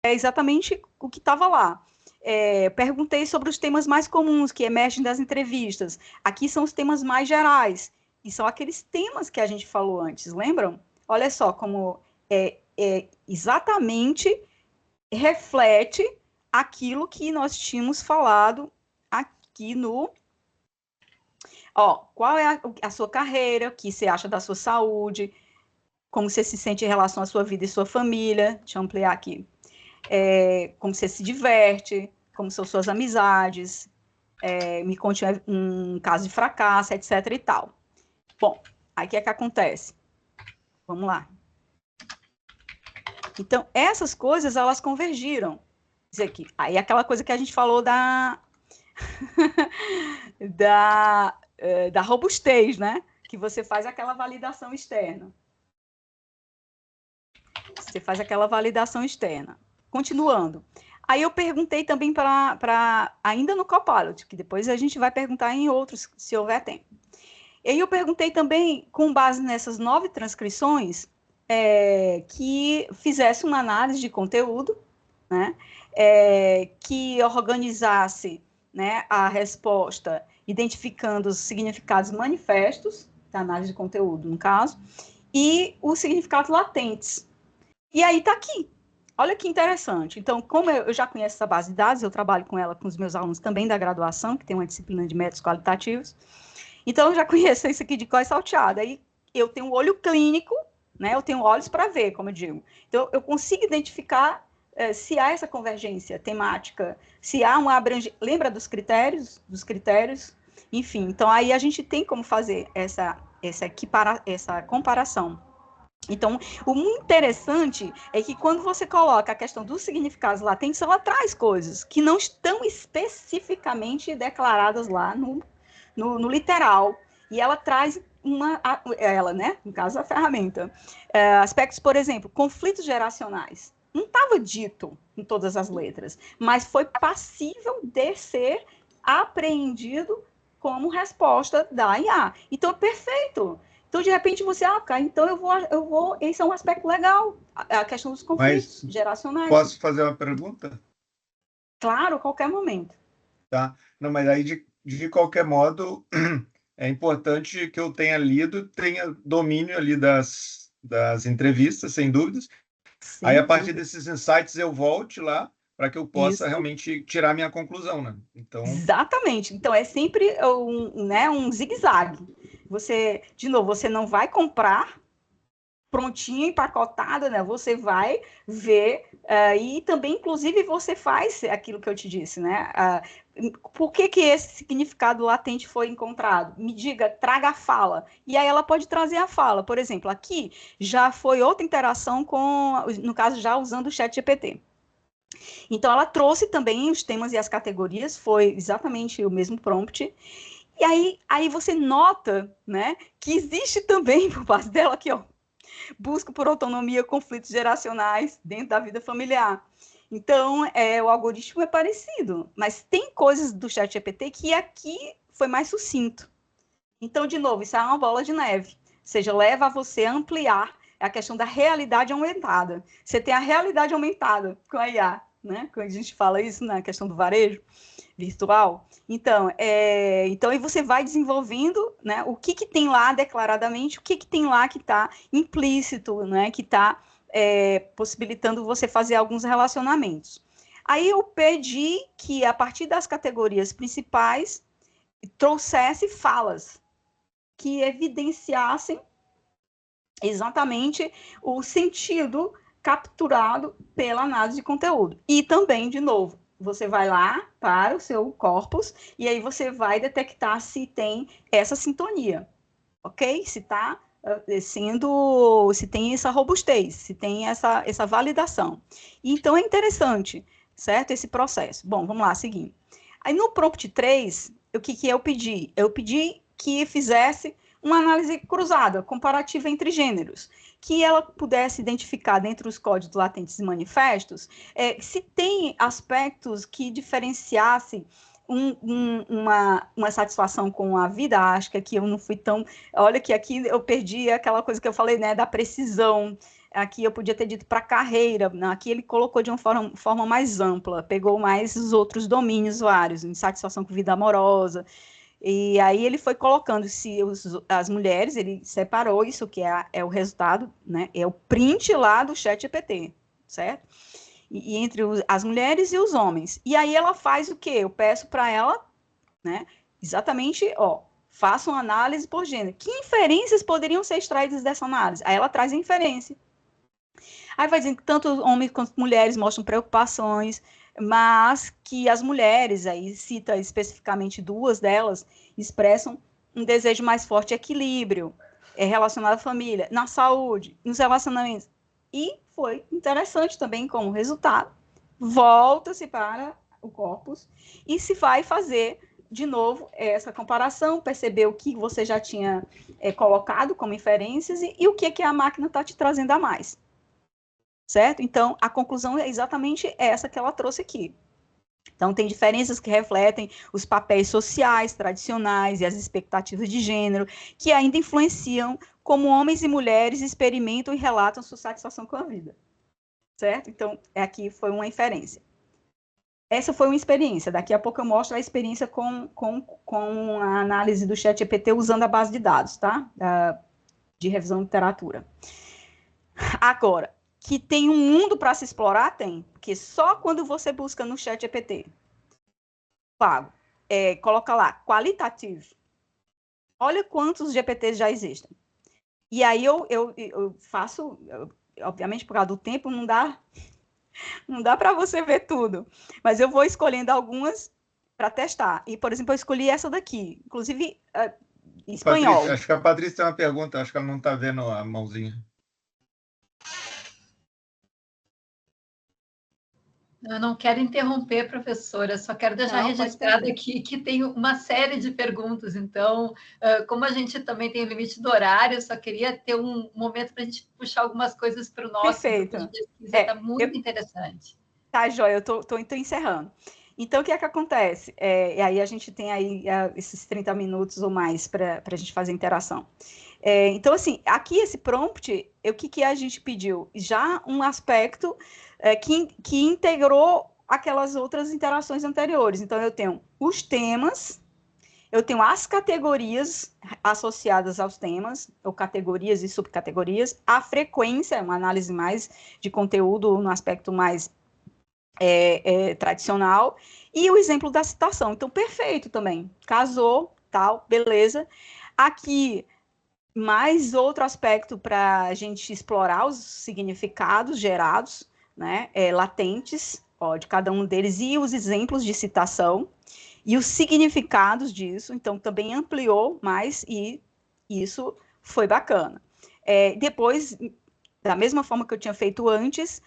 é exatamente o que estava lá. Perguntei sobre os temas mais comuns que emergem das entrevistas. Aqui são os temas mais gerais, e são aqueles temas que a gente falou antes, lembram? Olha só como exatamente reflete aquilo que nós tínhamos falado aqui no... qual é a sua carreira, o que você acha da sua saúde, como você se sente em relação à sua vida e sua família, deixa eu ampliar aqui, como você se diverte, como são suas amizades, me conte um caso de fracasso, etc. e tal. Bom, aí o que é que acontece? Vamos lá. Então, essas coisas, elas convergiram. Dizer aqui, aí aquela coisa que a gente falou da robustez, né? Que você faz aquela validação externa. Você faz aquela validação externa. Continuando. Aí eu perguntei também ainda no Copilot, que depois a gente vai perguntar em outros, se houver tempo. E aí eu perguntei também, com base nessas 9 transcrições, que fizesse uma análise de conteúdo, né? Que organizasse, né, a resposta, identificando os significados manifestos, da análise de conteúdo, no caso, e os significados latentes. E aí está aqui. Olha que interessante. Então, como eu já conheço essa base de dados, eu trabalho com ela com os meus alunos também da graduação, que tem uma disciplina de métodos qualitativos. Então, eu já conheço isso aqui de cor salteada. Aí, eu tenho um olho clínico, né? Eu tenho olhos para ver, como eu digo. Então, eu consigo identificar se há essa convergência temática, se há uma abrangência. Lembra dos critérios? Enfim, então, aí a gente tem como fazer essa comparação. Então, o muito interessante é que quando você coloca a questão dos significados latentes, ela traz coisas que não estão especificamente declaradas lá no literal. E ela traz ela, né? No caso, a ferramenta. Aspectos, por exemplo, conflitos geracionais. Não estava dito em todas as letras, mas foi passível de ser apreendido como resposta da IA. Então, perfeito. Então, de repente, você, então eu vou, esse é um aspecto legal, a questão dos conflitos Mas geracionais. posso fazer uma pergunta? Claro, a qualquer momento. Tá? Não, mas aí, de qualquer modo, é importante que eu tenha lido, tenha domínio ali das entrevistas, sem dúvidas. Aí, Sem a partir dúvida. desses insights, eu volte lá para que eu possa Isso. realmente tirar minha conclusão, né? Então, Exatamente. Então, é sempre um zigue-zague. Você, de novo, você não vai comprar prontinha, empacotada, né? Você vai ver e também, inclusive, você faz aquilo que eu te disse, né? Por que esse significado latente foi encontrado? Me diga, traga a fala. E aí ela pode trazer a fala. Por exemplo, aqui já foi outra interação no caso, já usando o chat GPT. Então, ela trouxe também os temas e as categorias, foi exatamente o mesmo prompt. E aí você nota, né, que existe também, por parte dela, aqui, ó, busca por autonomia, conflitos geracionais dentro da vida familiar. Então, o algoritmo é parecido, mas tem coisas do ChatGPT que aqui foi mais sucinto. Então, de novo, isso é uma bola de neve. Ou seja, leva a você a ampliar a questão da realidade aumentada. Você tem a realidade aumentada com a IA, né? Quando a gente fala isso na questão do varejo virtual. Então, então aí você vai desenvolvendo, né, o que tem lá declaradamente, o que tem lá que está implícito, né, que está possibilitando você fazer alguns relacionamentos. Aí eu pedi que, a partir das categorias principais, trouxesse falas que evidenciassem exatamente o sentido capturado pela análise de conteúdo. E também, de novo, você vai lá para o seu corpus e aí você vai detectar se tem essa sintonia, ok? Se está se tem essa robustez, se tem essa validação. Então, é interessante, certo? Esse processo. Bom, vamos lá, seguindo. Aí, no prompt 3, o que eu pedi? Eu pedi que fizesse uma análise cruzada, comparativa entre gêneros, que ela pudesse identificar dentro dos códigos latentes e manifestos se tem aspectos que diferenciassem uma satisfação com a vida. Acho que aqui eu não fui tão... Olha que aqui eu perdi aquela coisa que eu falei, né, da precisão, aqui eu podia ter dito para carreira, não, aqui ele colocou de uma forma mais ampla, pegou mais os outros domínios vários, insatisfação com vida amorosa, e aí ele foi colocando se as mulheres, ele separou isso, que é o resultado, né, é o print lá do ChatGPT, certo? E entre as mulheres e os homens. E aí ela faz o quê? Eu peço para ela, né, exatamente, faça uma análise por gênero. Que inferências poderiam ser extraídas dessa análise? Aí ela traz a inferência. Aí vai dizendo que tanto homens quanto mulheres mostram preocupações, mas que as mulheres, aí cita especificamente 2 delas, expressam um desejo mais forte de equilíbrio, relacionado à família, na saúde, nos relacionamentos. E foi interessante também como resultado. Volta-se para o corpus e se vai fazer de novo essa comparação, perceber o que você já tinha colocado como inferências e o que a máquina está te trazendo a mais. Certo? Então, a conclusão é exatamente essa que ela trouxe aqui. Então, tem diferenças que refletem os papéis sociais, tradicionais e as expectativas de gênero, que ainda influenciam como homens e mulheres experimentam e relatam sua satisfação com a vida. Certo? Então, aqui foi uma inferência. Essa foi uma experiência. Daqui a pouco eu mostro a experiência com a análise do ChatGPT usando a base de dados, tá? De revisão de literatura. Agora, que tem um mundo para se explorar, tem. Porque só quando você busca no ChatGPT, pago, coloca lá, qualitativo, olha quantos GPTs já existem. E aí eu faço, obviamente por causa do tempo, não dá para você ver tudo. Mas eu vou escolhendo algumas para testar. E, por exemplo, eu escolhi essa daqui, inclusive em espanhol. Patrícia, acho que a Patrícia tem uma pergunta, acho que ela não está vendo a mãozinha. Eu não quero interromper, professora, só quero deixar registrado aqui que tem uma série de perguntas. Então, como a gente também tem o limite do horário, só queria ter um momento para a gente puxar algumas coisas para o nosso Perfeito. grupo de pesquisa, está muito interessante. Tá, joia, eu tô encerrando. Então, o que é que acontece? E aí a gente tem aí esses 30 minutos ou mais para a gente fazer interação. Então, assim, aqui esse prompt, o que a gente pediu? Já um aspecto que integrou aquelas outras interações anteriores. Então, eu tenho os temas, eu tenho as categorias associadas aos temas, ou categorias e subcategorias, a frequência, uma análise mais de conteúdo no aspecto mais tradicional, e o exemplo da citação. Então, perfeito também. Casou, tal, beleza. Aqui, mais outro aspecto para a gente explorar os significados gerados, né, latentes, de cada um deles, e os exemplos de citação, e os significados disso. Então, também ampliou mais, e isso foi bacana. Depois, da mesma forma que eu tinha feito antes,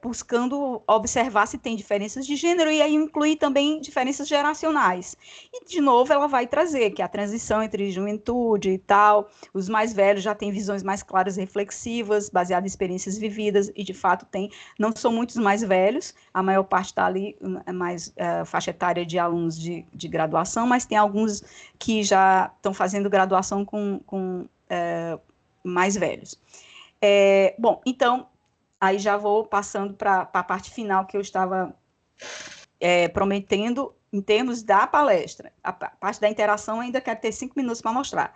buscando observar se tem diferenças de gênero, e aí incluir também diferenças geracionais. E, de novo, ela vai trazer que a transição entre juventude e tal, os mais velhos já têm visões mais claras e reflexivas, baseadas em experiências vividas, e, de fato, não são muitos mais velhos, a maior parte está ali, mais faixa etária de alunos de graduação, mas tem alguns que já estão fazendo graduação com mais velhos. Bom, então, aí já vou passando para a parte final que eu estava prometendo em termos da palestra. A parte da interação ainda quero ter 5 minutos para mostrar.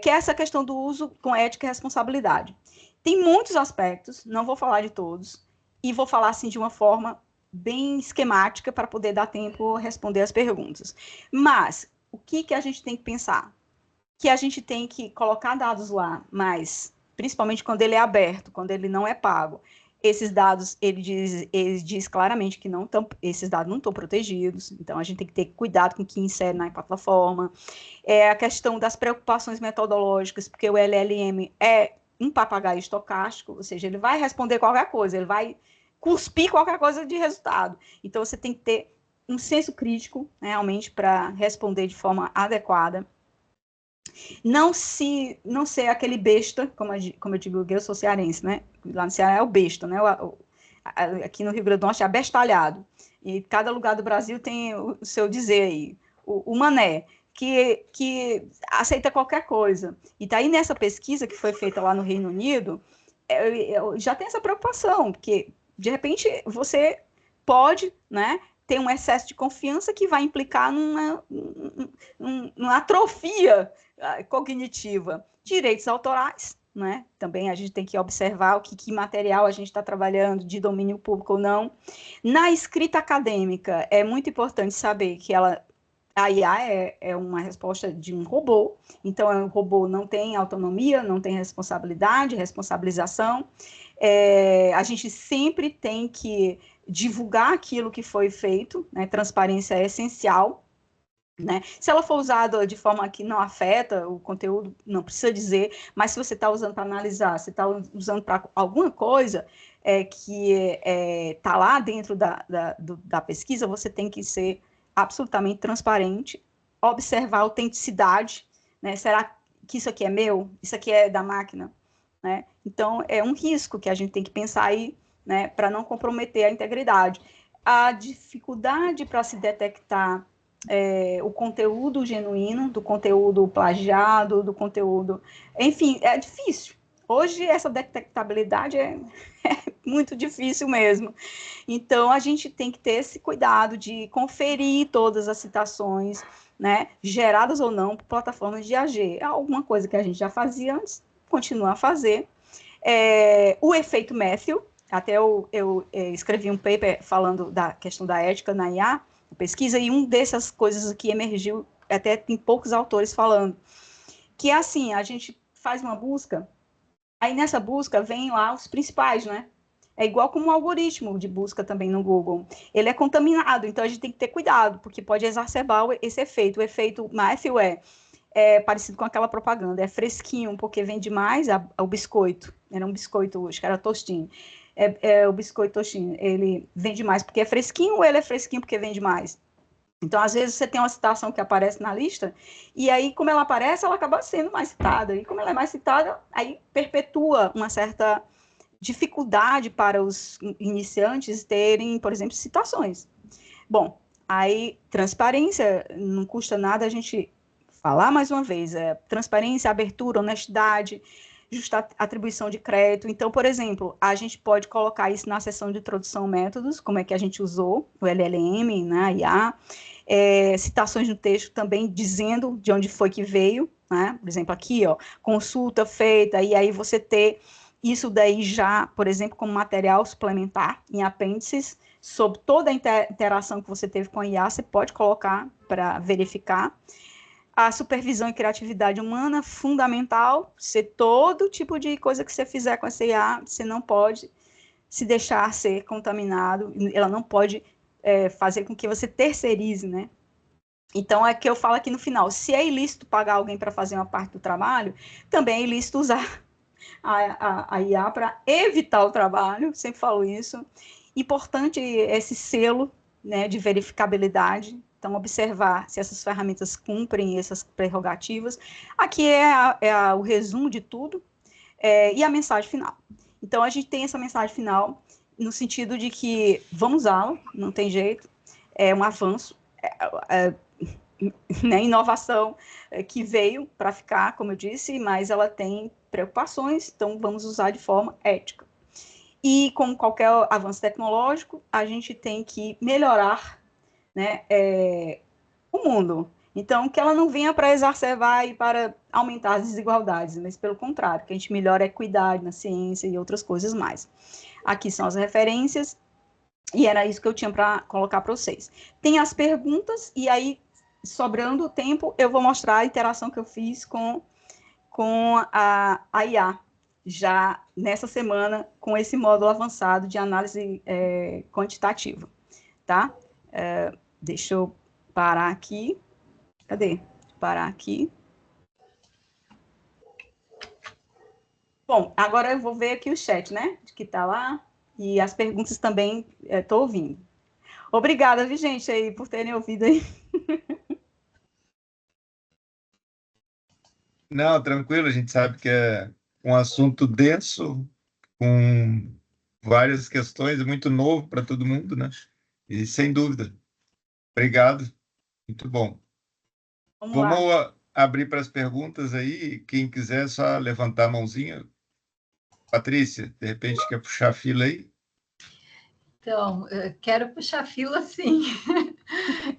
Que é essa questão do uso com ética e responsabilidade. Tem muitos aspectos, não vou falar de todos, e vou falar assim de uma forma bem esquemática para poder dar tempo a responder as perguntas. Mas, o que a gente tem que pensar? Que a gente tem que colocar dados lá, mas principalmente quando ele é aberto, quando ele não é pago. Esses dados, ele diz claramente que esses dados não estão protegidos, então a gente tem que ter cuidado com o que insere na plataforma. A questão das preocupações metodológicas, porque o LLM é um papagaio estocástico, ou seja, ele vai responder qualquer coisa, ele vai cuspir qualquer coisa de resultado. Então, você tem que ter um senso crítico, né, realmente, para responder de forma adequada. Não ser aquele besta, como eu digo, eu sou cearense, né? Lá no Ceará é o besta, né? Aqui no Rio Grande do Norte é abestalhado. E cada lugar do Brasil tem o seu dizer aí. O mané, que aceita qualquer coisa. E daí nessa pesquisa que foi feita lá no Reino Unido, eu já tenho essa preocupação, porque, de repente, você pode, né, ter um excesso de confiança que vai implicar numa atrofia cognitiva. Direitos autorais, né? Também a gente tem que observar que material a gente está trabalhando, de domínio público ou não. Na escrita acadêmica, é muito importante saber que a IA é uma resposta de um robô, então o robô não tem autonomia, não tem responsabilidade, responsabilização. A gente sempre tem que divulgar aquilo que foi feito, né? Transparência é essencial. Né? Se ela for usada de forma que não afeta o conteúdo, não precisa dizer, mas se você está usando para analisar, se está usando para alguma coisa que está lá dentro da pesquisa, você tem que ser absolutamente transparente, observar a autenticidade, né? Será que isso aqui é meu? Isso aqui é da máquina? Né? Então, é um risco que a gente tem que pensar aí, né, para não comprometer a integridade. A dificuldade para se detectar o conteúdo genuíno, do conteúdo plagiado, do conteúdo... Enfim, é difícil. Hoje, essa detectabilidade é muito difícil mesmo. Então, a gente tem que ter esse cuidado de conferir todas as citações, né, geradas ou não por plataformas de AG. É alguma coisa que a gente já fazia antes, continua a fazer. O efeito Matthew, até eu escrevi um paper falando da questão da ética na IA, pesquisa, e dessas coisas que emergiu, até tem poucos autores falando, que é assim, a gente faz uma busca, aí nessa busca vem lá os principais, né? É igual como um algoritmo de busca também no Google. Ele é contaminado, então a gente tem que ter cuidado, porque pode exacerbar esse efeito. O efeito Matthew é parecido com aquela propaganda, é fresquinho, porque vende mais o biscoito. Era um biscoito, acho que era tostinho. O biscoito tostinho, ele vende mais porque é fresquinho ou ele é fresquinho porque vende mais? Então, às vezes, você tem uma citação que aparece na lista, e aí, como ela aparece, ela acaba sendo mais citada. E como ela é mais citada, aí perpetua uma certa dificuldade para os iniciantes terem, por exemplo, citações. Bom, aí, transparência, não custa nada a gente falar mais uma vez, transparência, abertura, honestidade, justa atribuição de crédito. Então, por exemplo, a gente pode colocar isso na seção de introdução métodos, como é que a gente usou o LLM, né, IA, citações no texto também dizendo de onde foi que veio, né, por exemplo, aqui, ó, consulta feita, e aí você ter isso daí já, por exemplo, como material suplementar em apêndices, sobre toda a interação que você teve com a IA, você pode colocar para verificar. A supervisão e criatividade humana, fundamental, ser todo tipo de coisa que você fizer com essa IA, você não pode se deixar ser contaminado, ela não pode fazer com que você terceirize, né? Então, é que eu falo aqui no final, se é ilícito pagar alguém para fazer uma parte do trabalho, também é ilícito usar a IA para evitar o trabalho, sempre falo isso. Importante esse selo, né, de verificabilidade. Então, observar se essas ferramentas cumprem essas prerrogativas. Aqui o resumo de tudo e a mensagem final. Então, a gente tem essa mensagem final no sentido de que vamos usá-la, não tem jeito, é um avanço, né, inovação que veio para ficar, como eu disse, mas ela tem preocupações, então vamos usar de forma ética. E, como qualquer avanço tecnológico, a gente tem que melhorar, né, o mundo. Então, que ela não venha para exacerbar e para aumentar as desigualdades, mas pelo contrário, que a gente melhore a equidade na ciência e outras coisas mais. Aqui são as referências, e era isso que eu tinha para colocar para vocês. Tem as perguntas, e aí, sobrando o tempo, eu vou mostrar a interação que eu fiz com a IA, já nessa semana, com esse módulo avançado de análise quantitativa, tá? Deixa eu parar aqui. Cadê? Parar aqui. Bom, agora eu vou ver aqui o chat, né? Que tá lá. E as perguntas também estou ouvindo. Obrigada, viu, gente, aí, por terem ouvido aí. Não, tranquilo, a gente sabe que é um assunto denso, com várias questões, é muito novo para todo mundo, né? E sem dúvida. Obrigado, muito bom. Vamos lá. Abrir para as perguntas aí, quem quiser só levantar a mãozinha, Patrícia, de repente quer puxar a fila aí? Então, quero puxar fila, sim.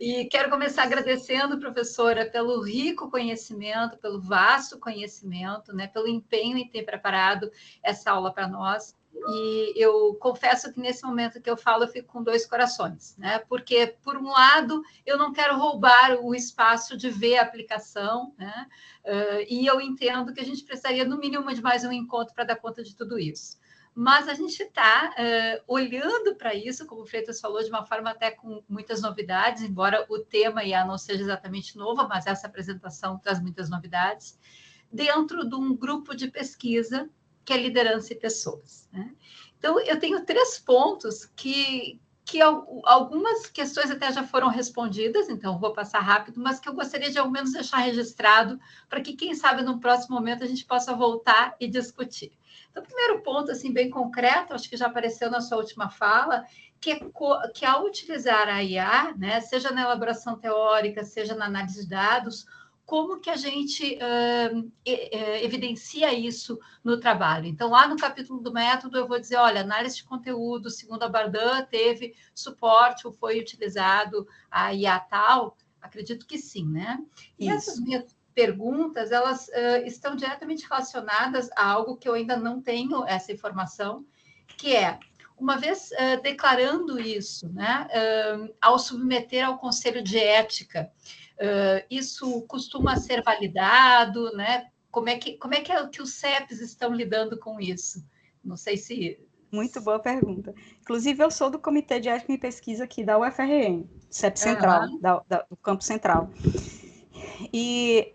E quero começar agradecendo, professora, pelo rico conhecimento, pelo vasto conhecimento, né, pelo empenho em ter preparado essa aula para nós. E eu confesso que nesse momento que eu falo, eu fico com dois corações, né? Porque, por um lado, eu não quero roubar o espaço de ver a aplicação, né? E eu entendo que a gente precisaria, no mínimo, de mais um encontro para dar conta de tudo isso. Mas a gente está olhando para isso, como o Freitas falou, de uma forma até com muitas novidades, embora o tema IA não seja exatamente novo, mas essa apresentação traz muitas novidades, dentro de um grupo de pesquisa que é liderança e pessoas, né? Então, eu tenho 3 pontos que algumas questões até já foram respondidas, então vou passar rápido, mas que eu gostaria de ao menos deixar registrado para que, quem sabe, no próximo momento a gente possa voltar e discutir. Então, o primeiro ponto, assim, bem concreto, acho que já apareceu na sua última fala, que ao utilizar a IA, né, seja na elaboração teórica, seja na análise de dados, como que a gente evidencia isso no trabalho. Então, lá no capítulo do método, eu vou dizer, olha, análise de conteúdo, segundo a Bardan, teve suporte ou foi utilizado a IA tal? Acredito que sim, né? E essas minhas perguntas, elas estão diretamente relacionadas a algo que eu ainda não tenho essa informação, que é, uma vez declarando isso, né, ao submeter ao Conselho de Ética, isso costuma ser validado, né? Como é que os CEPs estão lidando com isso? Não sei se... Muito boa pergunta. Inclusive, eu sou do Comitê de Ética e Pesquisa aqui da UFRN, CEP Central, do Campo Central. E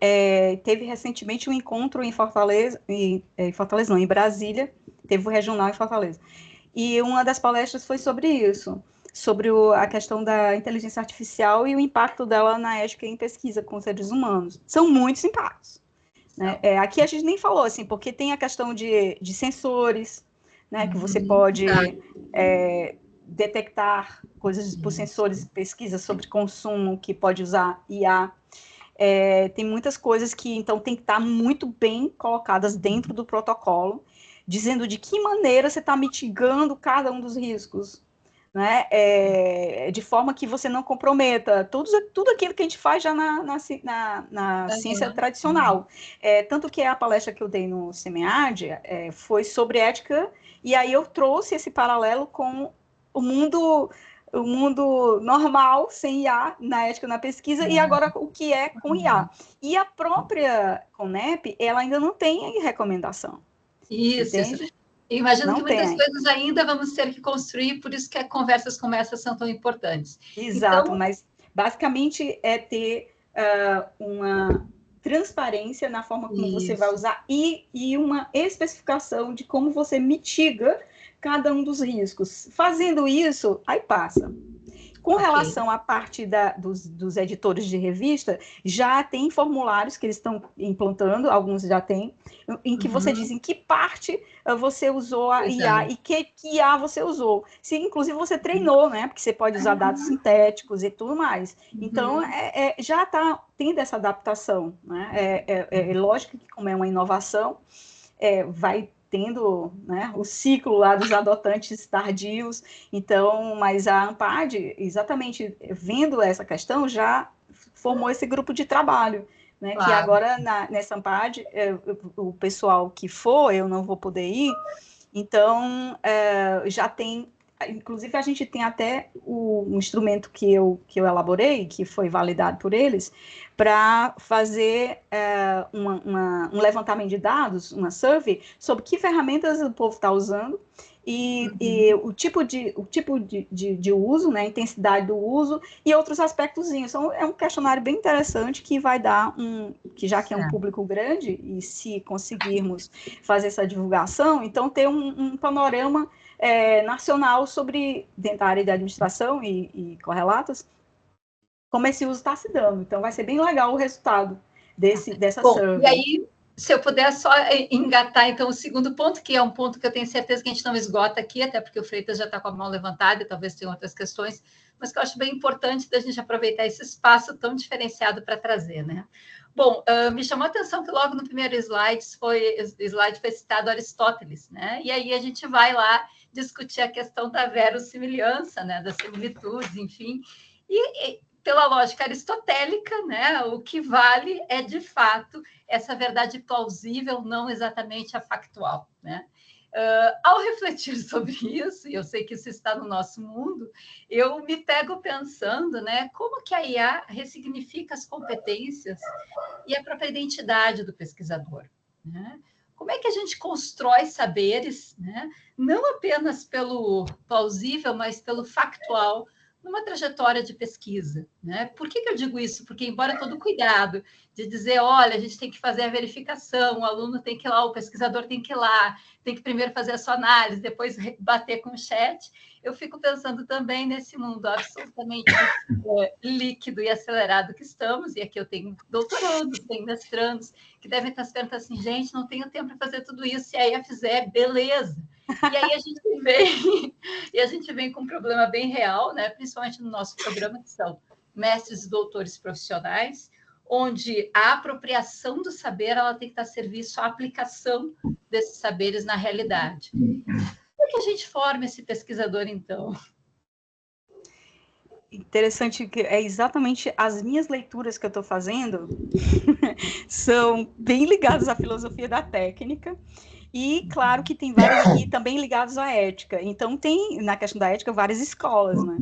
teve recentemente um encontro em Fortaleza, em Brasília, teve o regional em Fortaleza. E uma das palestras foi sobre isso, sobre a questão da inteligência artificial e o impacto dela na ética em pesquisa com seres humanos. São muitos impactos, né? Aqui a gente nem falou, assim, porque tem a questão de sensores, né, que você pode detectar coisas por sensores, pesquisa sobre consumo, que pode usar IA. Tem muitas coisas que, então, tem que estar muito bem colocadas dentro do protocolo, dizendo de que maneira você está mitigando cada um dos riscos, né? De forma que você não comprometa tudo aquilo que a gente faz já na ciência tradicional. Tanto que a palestra que eu dei no SEMEAD foi sobre ética, e aí eu trouxe esse paralelo com o mundo normal, sem IA, na ética, na pesquisa, e agora o que é com IA. E a própria CONEP, ela ainda não tem recomendação. Isso. Imagino não que muitas coisas ainda vamos ter que construir, por isso que conversas como essa são tão importantes. Exato, então, mas basicamente é ter uma transparência na forma como você vai usar e uma especificação de como você mitiga cada um dos riscos. Fazendo isso, aí passa. Com relação à parte dos editores de revista, já tem formulários que eles estão implantando, alguns já têm, em que você diz em que parte você usou a IA e que IA você usou. Se, inclusive, você treinou, né? Porque você pode usar dados sintéticos e tudo mais. Então, já está tendo essa adaptação, né? É lógico que, como é uma inovação, vai tendo, né, o ciclo lá dos adotantes tardios, então, mas a ANPAD, exatamente vendo essa questão, já formou esse grupo de trabalho, né, que agora nessa ANPAD, o pessoal que for, eu não vou poder ir, então já tem, inclusive a gente tem até um instrumento que eu elaborei, que foi validado por eles, para fazer um levantamento de dados, uma survey, sobre que ferramentas o povo está usando e o tipo de uso, né, a intensidade do uso e outros aspectos. Então, é um questionário bem interessante que vai dar que já que é um público grande, e se conseguirmos fazer essa divulgação, então ter um panorama nacional sobre, dentro da área de administração e correlatos, como esse uso está se dando. Então, vai ser bem legal o resultado dessa survey. E aí, se eu puder só engatar, então, o segundo ponto, que é um ponto que eu tenho certeza que a gente não esgota aqui, até porque o Freitas já está com a mão levantada e talvez tenha outras questões, mas que eu acho bem importante da gente aproveitar esse espaço tão diferenciado para trazer, né? Bom, me chamou a atenção que logo no primeiro slide foi citado Aristóteles, né? E aí a gente vai lá discutir a questão da verossimilhança, né? Das similitudes, enfim. E pela lógica aristotélica, né? O que vale é, de fato, essa verdade plausível, não exatamente a factual, né? Ao refletir sobre isso, e eu sei que isso está no nosso mundo, eu me pego pensando, né, como que a IA ressignifica as competências e a própria identidade do pesquisador, né? Como é que a gente constrói saberes, né, não apenas pelo plausível, mas pelo factual, numa trajetória de pesquisa, né? Por que eu digo isso? Porque, embora todo cuidado de dizer, olha, a gente tem que fazer a verificação, o aluno tem que ir lá, o pesquisador tem que ir lá, tem que primeiro fazer a sua análise, depois bater com o chat, eu fico pensando também nesse mundo absolutamente líquido e acelerado que estamos, e aqui eu tenho doutorandos, tenho mestrandos, que devem estar se perguntando assim, gente, não tenho tempo para fazer tudo isso, se a IA fizer, beleza. E aí a gente vem com um problema bem real, né? Principalmente no nosso programa, que são mestres e doutores profissionais, onde a apropriação do saber ela tem que estar a serviço à aplicação desses saberes na realidade. Como é que a gente forma esse pesquisador, então? Interessante que é exatamente as minhas leituras que eu estou fazendo são bem ligadas à filosofia da técnica. E, claro, que tem vários aqui também ligados à ética. Então, tem, na questão da ética, várias escolas, né?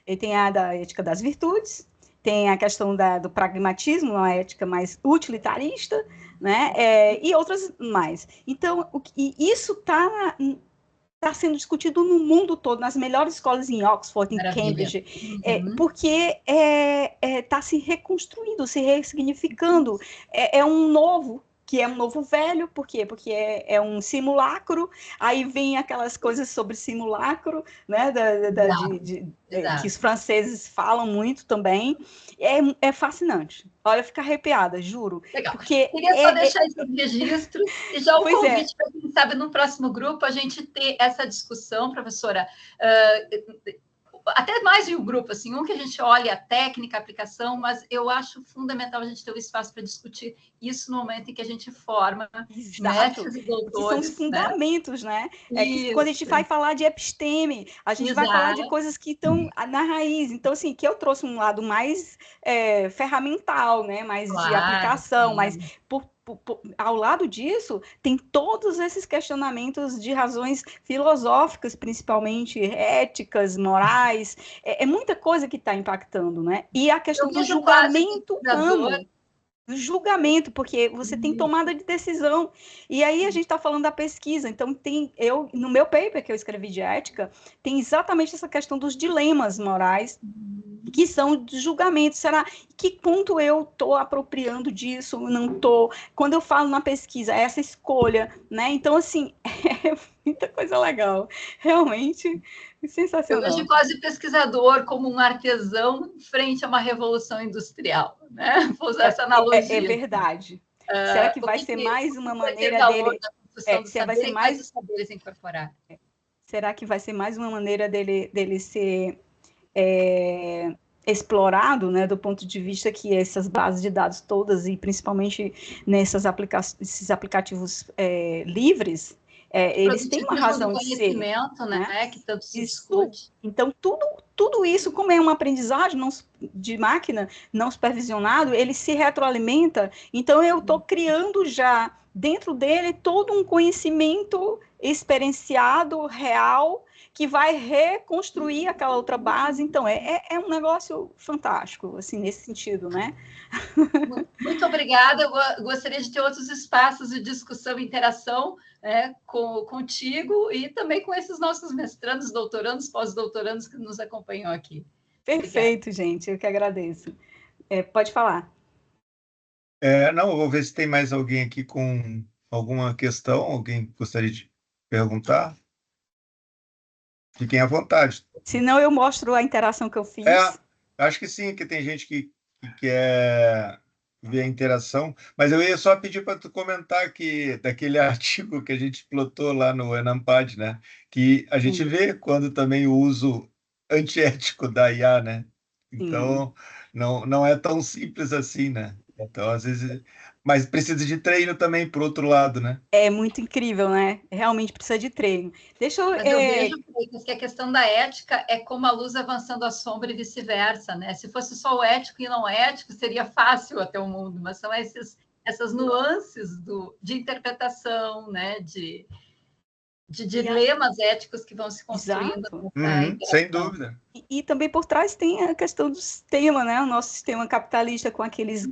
E tem a da ética das virtudes, tem a questão do pragmatismo, uma ética mais utilitarista, né? E outras mais. Então, isso está sendo discutido no mundo todo, nas melhores escolas em Oxford, em Cambridge, porque está se reconstruindo, se ressignificando. É um novo, que é um novo velho, por quê? Porque é um simulacro, aí vem aquelas coisas sobre simulacro, né, que os franceses falam muito também, é fascinante. Olha, fica arrepiada, juro. Legal. Porque queria só deixar esse registro, e já o convite para quem sabe no próximo grupo a gente ter essa discussão, professora, até mais de um grupo, assim, que a gente olha a técnica, a aplicação, mas eu acho fundamental a gente ter um espaço para discutir isso no momento em que a gente forma mestres e doutores. Que são os fundamentos, né? Que quando a gente vai falar de episteme, a gente vai falar de coisas que estão na raiz. Então, assim, que eu trouxe um lado mais ferramental, né? Mais de aplicação, mas ao lado disso, tem todos esses questionamentos de razões filosóficas, principalmente éticas, morais, é muita coisa que está impactando, né? E a questão do julgamento do julgamento, porque você tem tomada de decisão. E aí a gente está falando da pesquisa, então no meu paper que eu escrevi de ética, tem exatamente essa questão dos dilemas morais, que são de julgamento. Será que ponto eu estou apropriando disso? Não estou? Quando eu falo na pesquisa, essa escolha, né? Então, assim, é muita coisa legal. Realmente sensacional. Eu vejo quase o pesquisador como um artesão frente a uma revolução industrial, né? Vou usar essa analogia. É verdade. Será que vai ser mais uma maneira dele... vai ser mais os saberes incorporar. Será que vai ser mais uma maneira dele ser explorado, né, do ponto de vista que essas bases de dados todas, e principalmente nesses aplicativos livres, eles têm uma razão de ser, né? Que tanto se discute. Então, tudo isso, como é uma aprendizagem de máquina não supervisionado, ele se retroalimenta. Então, eu estou criando já dentro dele todo um conhecimento experienciado, real, que vai reconstruir aquela outra base. Então, é um negócio fantástico, assim, nesse sentido, né? Muito obrigada. Eu gostaria de ter outros espaços de discussão e interação, né, contigo e também com esses nossos mestrandos, doutorandos, pós-doutorandos que nos acompanham aqui. Perfeito, gente. Eu que agradeço. Pode falar. Não, eu vou ver se tem mais alguém aqui com alguma questão, alguém gostaria de perguntar. Fiquem à vontade. Se não, eu mostro a interação que eu fiz. Acho que sim, que tem gente que quer ver a interação, mas eu ia só pedir para tu comentar daquele artigo que a gente plotou lá no Enampad, né? Que a gente vê quando também o uso antiético da IA, né? Então, não é tão simples assim, né? Então, às vezes... Mas precisa de treino também, por outro lado, né? É muito incrível, né? Realmente precisa de treino. Deixa eu... Mas eu vejo, Freitas, que a questão da ética é como a luz avançando a sombra e vice-versa, né? Se fosse só o ético e não ético, seria fácil até o mundo, mas são essas nuances de interpretação, né? De dilemas éticos que vão se construindo. Exato. Sem dúvida. E também por trás tem a questão do sistema, né? O nosso sistema capitalista com aqueles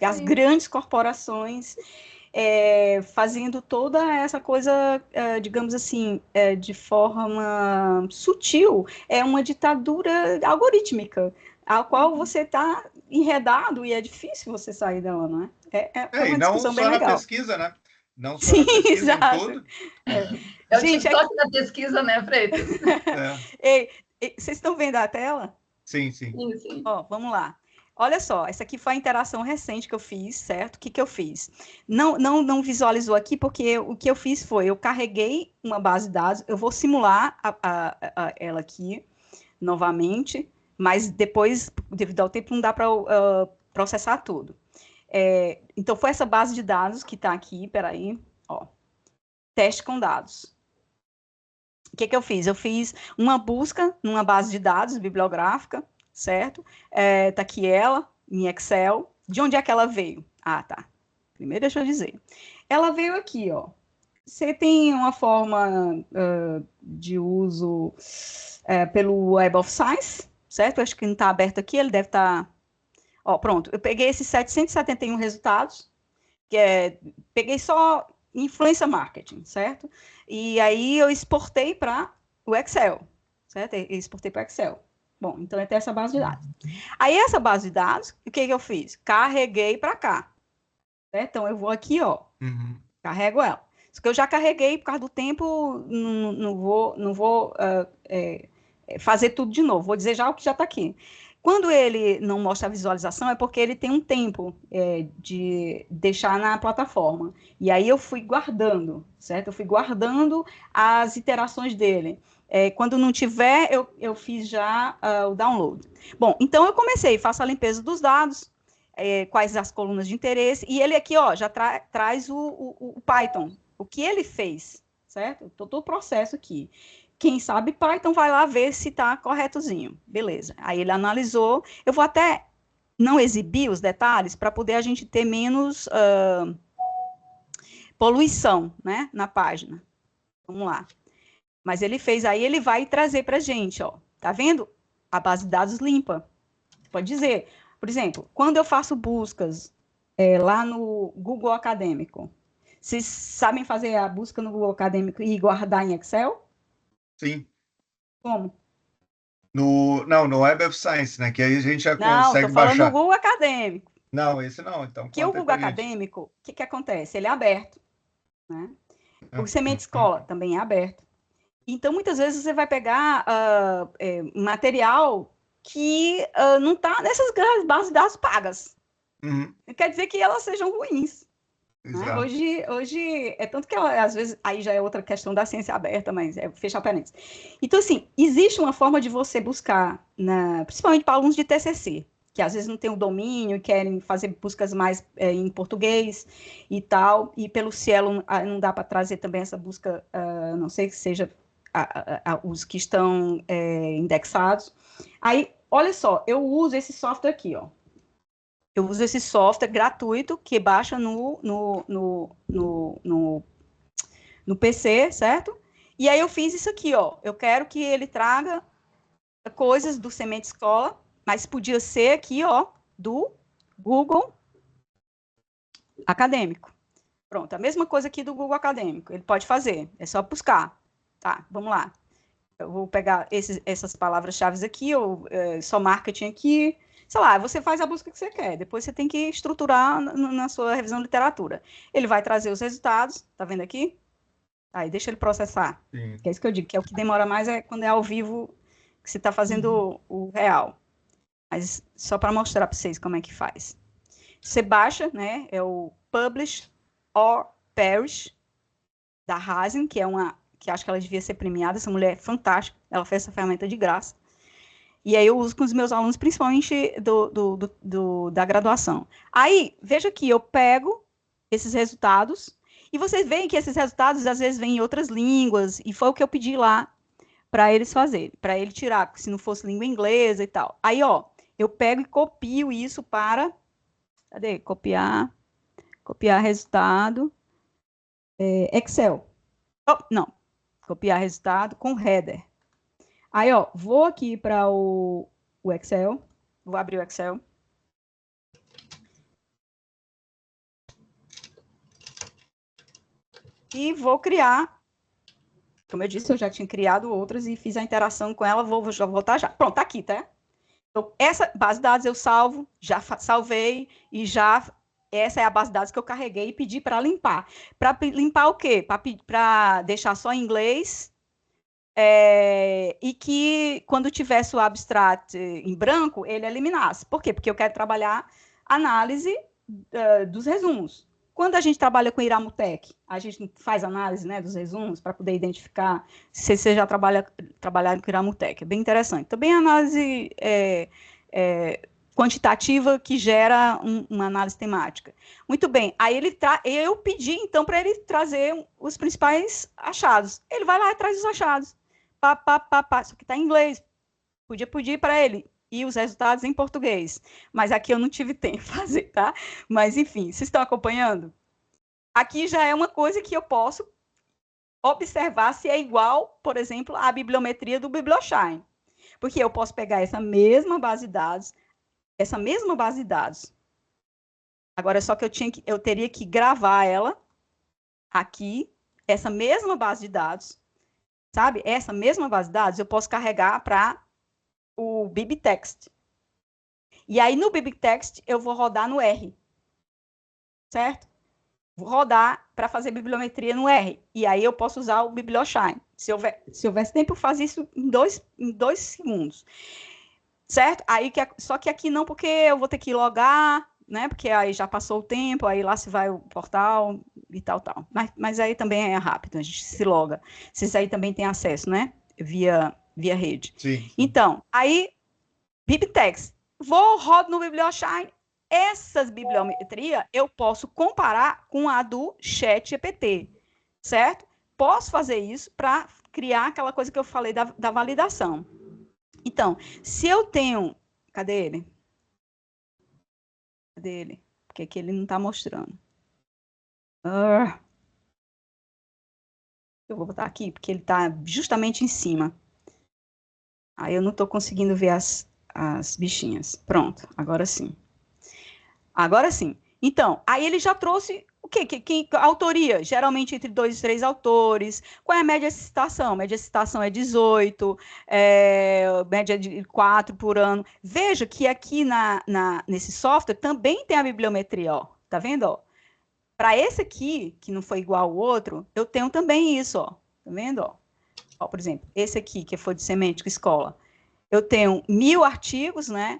as grandes corporações fazendo toda essa coisa, digamos assim, de forma sutil. É uma ditadura algorítmica, a qual você está enredado e é difícil você sair dela, não é? É uma discussão bem legal. Não só na pesquisa, né? Não só Sim, na pesquisa, exato. em tudo. É o TikTok da pesquisa, né, Freitas? Ei, vocês estão vendo a tela? Sim. Ó, vamos lá. Olha só, essa aqui foi a interação recente que eu fiz, certo? O que eu fiz? Não visualizou aqui, porque o que eu fiz foi, eu carreguei uma base de dados, eu vou simular ela aqui novamente, mas depois, devido ao tempo, não dá para processar tudo. Então, foi essa base de dados que está aqui, peraí, ó, teste com dados. O que eu fiz? Eu fiz uma busca numa base de dados bibliográfica, certo? Tá aqui ela, em Excel. De onde é que ela veio? Ah, tá. Primeiro deixa eu dizer. Ela veio aqui, ó. Você tem uma forma de uso pelo Web of Science, certo? Eu acho que não está aberto aqui, ele deve estar... Ó, pronto. Eu peguei esses 771 resultados, peguei só influencer marketing, certo? E aí eu exportei para o Excel, certo? Eu exportei para o Excel. Bom, então eu tenho essa base de dados. Aí essa base de dados, o que eu fiz? Carreguei para cá. Certo? Então eu vou aqui, ó, carrego ela. Só que eu já carreguei, por causa do tempo, não vou fazer tudo de novo. Vou dizer já o que já está aqui. Quando ele não mostra a visualização, é porque ele tem um tempo de deixar na plataforma. E aí eu fui guardando, certo? Eu fui guardando as iterações dele. Quando não tiver, eu fiz já o download. Bom, então eu comecei, faço a limpeza dos dados, quais as colunas de interesse, e ele aqui, ó, já traz o Python. O que ele fez, certo? Todo o processo aqui. Quem sabe Python vai lá ver se está corretozinho. Beleza. Aí ele analisou. Eu vou até não exibir os detalhes para poder a gente ter menos poluição, né, na página. Vamos lá. Mas ele fez aí, ele vai trazer para a gente, ó. Tá vendo? A base de dados limpa. Pode dizer, por exemplo, quando eu faço buscas lá no Google Acadêmico, vocês sabem fazer a busca no Google Acadêmico e guardar em Excel? Sim. Como? No Web of Science, né? Que aí a gente já consegue baixar. Não, estou falando no Google Acadêmico. Não, esse não. Então, que o Google Acadêmico, o que acontece? Ele é aberto, né? O Semente Escola também é aberto. Então, muitas vezes você vai pegar material que não está nessas grandes bases de dados pagas. Não quer dizer que elas sejam ruins. Né? Hoje, é tanto que às vezes, aí já é outra questão da ciência aberta, mas fechar parênteses. Então, assim, existe uma forma de você buscar, principalmente para alunos de TCC, que às vezes não tem o domínio e querem fazer buscas mais em português e tal, e pelo Cielo não dá para trazer também essa busca, não sei que seja os que estão indexados. Aí, olha só, eu uso esse software aqui, ó. Eu uso esse software gratuito que baixa no PC, certo? E aí eu fiz isso aqui, ó. Eu quero que ele traga coisas do Semente Escola, mas podia ser aqui, ó, do Google Acadêmico. Pronto, a mesma coisa aqui do Google Acadêmico. Ele pode fazer, é só buscar. Tá, vamos lá. Eu vou pegar essas palavras-chave aqui, ou só marketing aqui. Sei lá, você faz a busca que você quer, depois você tem que estruturar na sua revisão de literatura. Ele vai trazer os resultados, tá vendo aqui? Aí deixa ele processar. Sim. Que é isso que eu digo, que é o que demora mais quando é ao vivo que você está fazendo o real. Mas só para mostrar para vocês como é que faz. Você baixa, né? É o Publish or Perish da Hazen, que acho que ela devia ser premiada. Essa mulher é fantástica, ela fez essa ferramenta de graça. E aí eu uso com os meus alunos, principalmente da graduação. Aí, veja que eu pego esses resultados, e vocês veem que esses resultados, às vezes, vêm em outras línguas, e foi o que eu pedi lá para eles fazerem, para ele tirar, se não fosse língua inglesa e tal. Aí, ó, eu pego e copio isso para... Cadê? Copiar resultado. Excel. Oh, não. Copiar resultado com header. Aí, ó, vou aqui para o Excel. Vou abrir o Excel. E vou criar. Como eu disse, eu já tinha criado outras e fiz a interação com ela. Vou voltar já. Pronto, tá aqui, tá? Então, essa base de dados eu salvo, já salvei e já... Essa é a base de dados que eu carreguei e pedi para limpar. Para limpar o quê? Para deixar só em inglês... e que quando tivesse o abstract em branco, ele eliminasse. Por quê? Porque eu quero trabalhar análise dos resumos. Quando a gente trabalha com Iramutec, a gente faz análise, né, dos resumos para poder identificar se você já trabalhar com Iramutec. É bem interessante. Também análise quantitativa que gera uma análise temática. Muito bem. Aí eu pedi, então, para ele trazer os principais achados. Ele vai lá e traz os achados. Só que está em inglês. Podia pedir para ele. E os resultados em português. Mas aqui eu não tive tempo de fazer, tá? Mas, enfim, vocês estão acompanhando? Aqui já é uma coisa que eu posso observar se é igual, por exemplo, à bibliometria do Biblioshine. Porque eu posso pegar essa mesma base de dados, agora só que eu teria que gravar ela aqui, essa mesma base de dados, sabe? Essa mesma base de dados eu posso carregar para o BibTeX. E aí, no BibTeX, eu vou rodar no R. Certo? Vou rodar para fazer bibliometria no R. E aí eu posso usar o Biblioshine. Se houvesse tempo, eu fazia isso em dois segundos. Certo? Aí, só que aqui não, porque eu vou ter que logar, né? Porque aí já passou o tempo, aí lá se vai o portal e tal. Mas aí também é rápido, a gente se loga. Vocês aí também têm acesso, né? Via rede. Sim. Então, aí, BibTeX. Rodo no Biblioshine. Essas bibliometrias eu posso comparar com a do ChatGPT, certo? Posso fazer isso para criar aquela coisa que eu falei da validação. Então, se eu tenho... Cadê ele? Porque aqui ele não está mostrando. Eu vou botar aqui, porque ele está justamente em cima. Aí eu não estou conseguindo ver as bichinhas. Pronto, agora sim. Agora sim. Então, aí ele já trouxe o quê? A autoria, geralmente entre 2 e 3 autores. Qual é a média de citação? A média de citação é 18, média de 4 por ano. Veja que aqui nesse software também tem a bibliometria, ó. Tá vendo, ó? Para esse aqui, que não foi igual ao outro, eu tenho também isso, ó. Tá vendo, ó? Ó, por exemplo, esse aqui, que foi de Semântica Escola. Eu tenho 1000 artigos, né?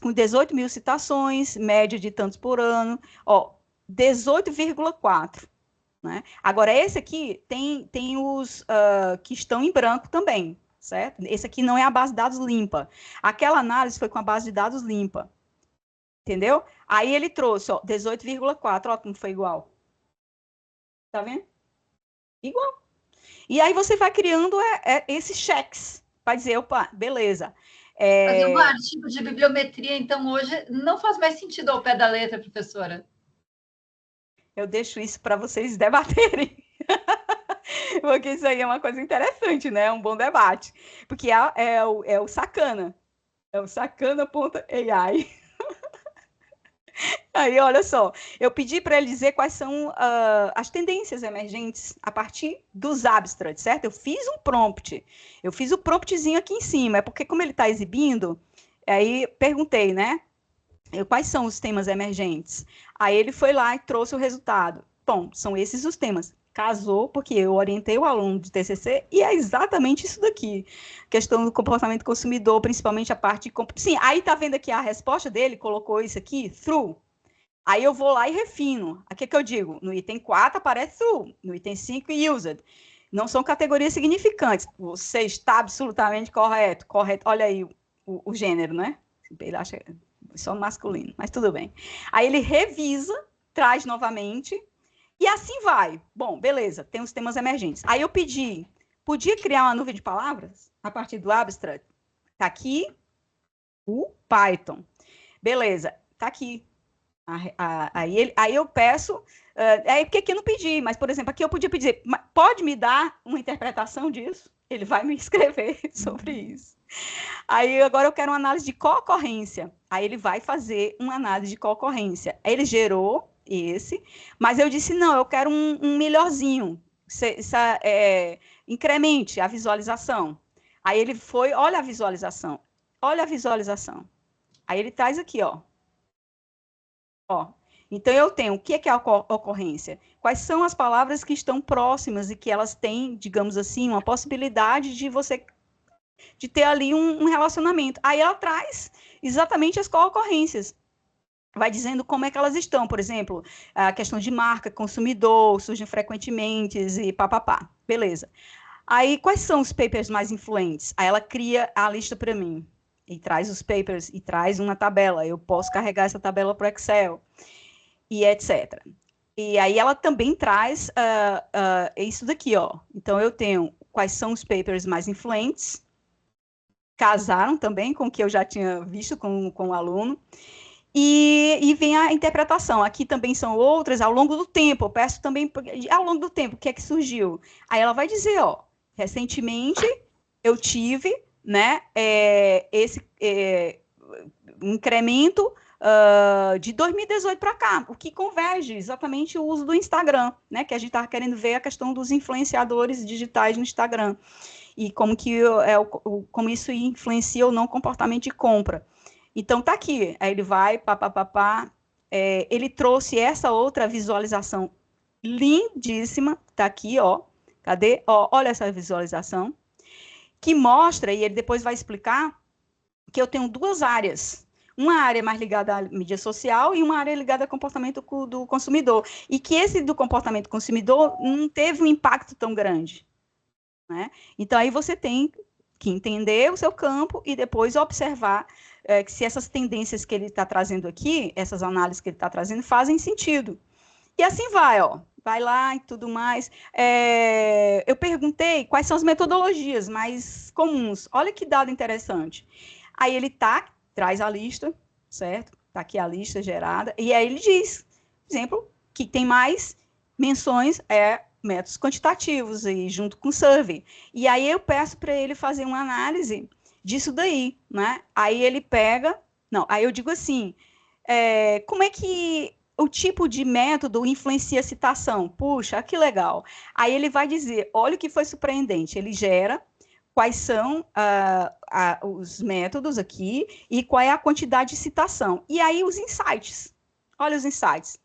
Com 18 mil citações, média de tantos por ano, ó, 18,4. Né? Agora, esse aqui tem os que estão em branco também, certo? Esse aqui não é a base de dados limpa. Aquela análise foi com a base de dados limpa. Entendeu? Aí ele trouxe, ó, 18,4, ó, como foi igual. Tá vendo? Igual. E aí você vai criando esses cheques para dizer, opa, beleza. Fazer um artigo de bibliometria, então, hoje não faz mais sentido ao pé da letra, professora. Eu deixo isso para vocês debaterem. Porque isso aí é uma coisa interessante, né? É um bom debate. Porque é o sacana. É o sacana.ai. Aí, olha só, eu pedi para ele dizer quais são as tendências emergentes a partir dos abstracts, certo? Eu fiz um prompt. Eu fiz o promptzinho aqui em cima. É porque, como ele está exibindo, aí perguntei, né? Quais são os temas emergentes? Aí ele foi lá e trouxe o resultado. Bom, são esses os temas. Casou, porque eu orientei o aluno de TCC, e é exatamente isso daqui. Questão do comportamento consumidor, principalmente a parte de... Sim, aí tá vendo aqui a resposta dele, colocou isso aqui, through. Aí eu vou lá e refino. Aqui que eu digo, no item 4 aparece through, no item 5 used. Não são categorias significantes. Você está absolutamente correto. Olha aí, o gênero, né? Ele acha só masculino, mas tudo bem. Aí ele revisa, traz novamente, e assim vai. Bom, beleza, tem os temas emergentes. Aí eu podia criar uma nuvem de palavras a partir do abstract? Tá aqui o Python. Beleza, tá aqui. Aí eu peço, porque aqui eu não pedi, mas, por exemplo, aqui eu podia pedir, pode me dar uma interpretação disso? Ele vai me escrever sobre isso. Aí agora eu quero uma análise de concorrência. Aí ele vai fazer uma análise de concorrência. Aí ele gerou esse, mas eu disse, não, eu quero um melhorzinho. Incremente a visualização. Aí ele foi, olha a visualização. Olha a visualização. Aí ele traz aqui, ó. Então, eu tenho o que é a ocorrência? Quais são as palavras que estão próximas e que elas têm, digamos assim, uma possibilidade de ter ali um relacionamento. Aí ela traz exatamente as co-ocorrências. Vai dizendo como é que elas estão. Por exemplo, a questão de marca, consumidor, surgem frequentemente e papapá. Beleza. Aí, quais são os papers mais influentes? Aí ela cria a lista para mim. E traz os papers, e traz uma tabela. Eu posso carregar essa tabela para o Excel, e etc. E aí ela também traz isso daqui, ó. Então, eu tenho quais são os papers mais influentes, casaram também com o que eu já tinha visto com o aluno, e vem a interpretação. Aqui também são outras, ao longo do tempo, eu peço também, ao longo do tempo, o que é que surgiu? Aí ela vai dizer, ó, recentemente eu tive, né, um incremento de 2018 para cá, o que converge exatamente o uso do Instagram, né, que a gente estava querendo ver a questão dos influenciadores digitais no Instagram, e como isso influencia ou não o comportamento de compra. Então, tá aqui, aí ele vai, ele trouxe essa outra visualização lindíssima, tá aqui, ó, cadê? Ó, olha essa visualização, que mostra, e ele depois vai explicar, que eu tenho duas áreas. Uma área mais ligada à mídia social e uma área ligada ao comportamento do consumidor. E que esse do comportamento do consumidor não teve um impacto tão grande, né? Então, aí você tem que entender o seu campo e depois observar que se essas tendências que ele está trazendo aqui, essas análises que ele está trazendo, fazem sentido. E assim vai, ó. Vai lá e tudo mais. Eu perguntei quais são as metodologias mais comuns. Olha que dado interessante. Aí ele traz a lista, certo? Está aqui a lista gerada. E aí ele diz, por exemplo, que tem mais menções métodos quantitativos e junto com survey. E aí eu peço para ele fazer uma análise disso daí, né? Aí ele pega... Não, aí eu digo assim, como é que o tipo de método influencia a citação? Puxa, que legal. Aí ele vai dizer, olha o que foi surpreendente, ele gera quais são os métodos aqui e qual é a quantidade de citação. E aí os insights. Olha os insights.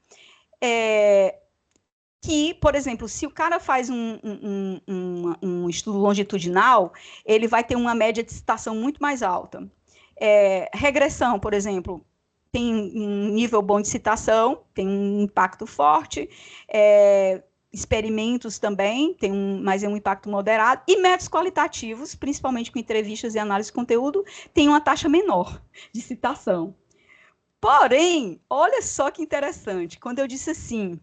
Que, por exemplo, se o cara faz um estudo longitudinal, ele vai ter uma média de citação muito mais alta. Regressão, por exemplo, tem um nível bom de citação, tem um impacto forte, experimentos também, mas é um impacto moderado, e métodos qualitativos, principalmente com entrevistas e análise de conteúdo, tem uma taxa menor de citação. Porém, olha só que interessante, quando eu disse assim,